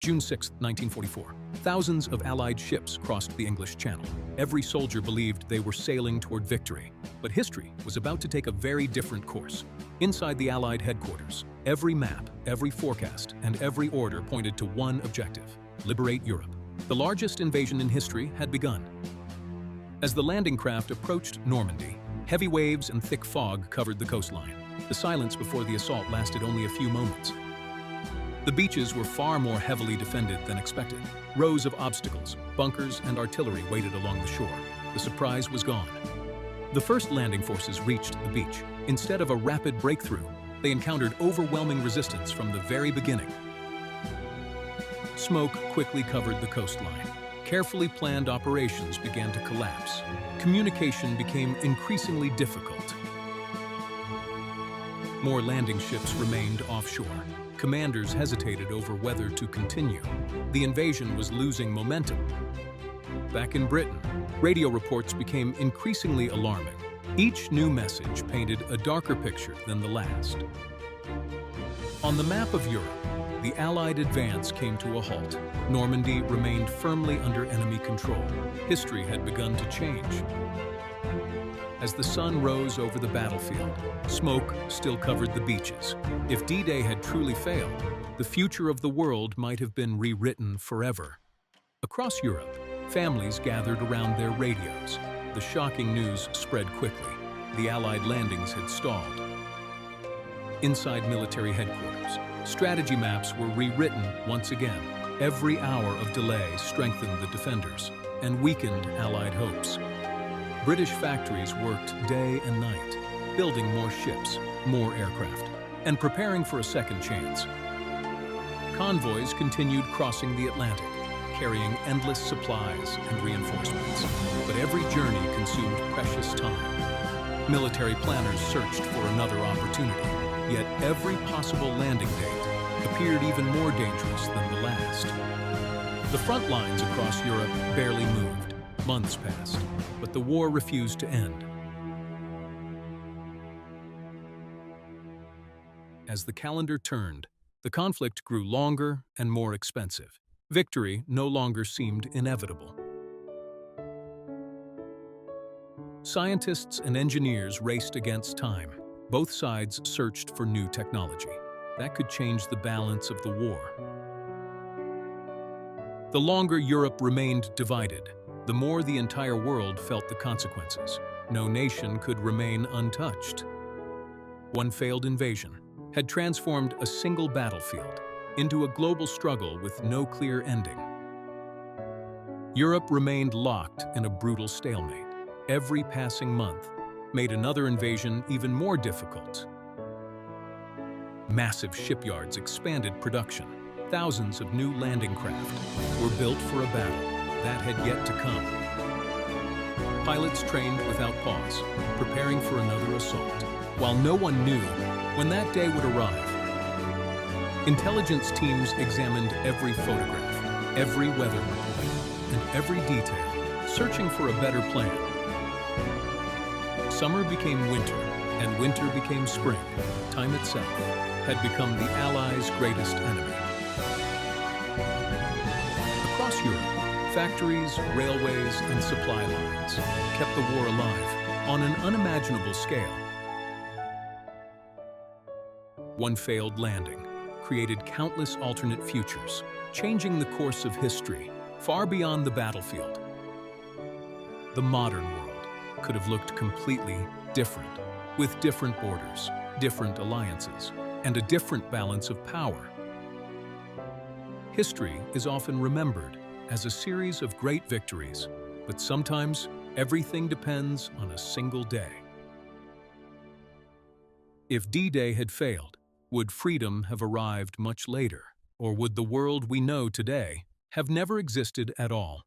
June 6, 1944. Thousands of Allied ships crossed the English Channel. Every soldier believed they were sailing toward victory. But history was about to take a very different course. Inside the Allied headquarters, every map, every forecast, and every order pointed to one objective: liberate Europe. The largest invasion in history had begun. As the landing craft approached Normandy, heavy waves and thick fog covered the coastline. The silence before the assault lasted only a few moments. The beaches were far more heavily defended than expected. Rows of obstacles, bunkers, and artillery waited along the shore. The surprise was gone. The first landing forces reached the beach. Instead of a rapid breakthrough, they encountered overwhelming resistance from the very beginning. Smoke quickly covered the coastline. Carefully planned operations began to collapse. Communication became increasingly difficult. More landing ships remained offshore. Commanders hesitated over whether to continue. The invasion was losing momentum. Back in Britain, radio reports became increasingly alarming. Each new message painted a darker picture than the last. On the map of Europe, the Allied advance came to a halt. Normandy remained firmly under enemy control. History had begun to change. As the sun rose over the battlefield, smoke still covered the beaches. If D-Day had truly failed, the future of the world might have been rewritten forever. Across Europe, families gathered around their radios. The shocking news spread quickly. The Allied landings had stalled. Inside military headquarters, strategy maps were rewritten once again. Every hour of delay strengthened the defenders and weakened Allied hopes. British factories worked day and night, building more ships, more aircraft, and preparing for a second chance. Convoys continued crossing the Atlantic, carrying endless supplies and reinforcements. But every journey consumed precious time. Military planners searched for another opportunity, yet every possible landing date appeared even more dangerous than the last. The front lines across Europe barely moved. Months passed, but the war refused to end. As the calendar turned, the conflict grew longer and more expensive. Victory no longer seemed inevitable. Scientists and engineers raced against time. Both sides searched for new technology that could change the balance of the war. The longer Europe remained divided, the more the entire world felt the consequences. No nation could remain untouched. One failed invasion had transformed a single battlefield into a global struggle with no clear ending. Europe remained locked in a brutal stalemate. Every passing month made another invasion even more difficult. Massive shipyards expanded production. Thousands of new landing craft were built for a battle that had yet to come. Pilots trained without pause, preparing for another assault, while no one knew when that day would arrive. Intelligence teams examined every photograph, every weather report, and every detail, searching for a better plan. Summer became winter, and winter became spring. Time itself had become the Allies' greatest enemy. Across Europe, factories, railways, and supply lines kept the war alive on an unimaginable scale. One failed landing created countless alternate futures, changing the course of history far beyond the battlefield. The modern world could have looked completely different, with different borders, different alliances, and a different balance of power. History is often remembered as a series of great victories, but sometimes everything depends on a single day. If D-Day had failed, would freedom have arrived much later, or would the world we know today have never existed at all?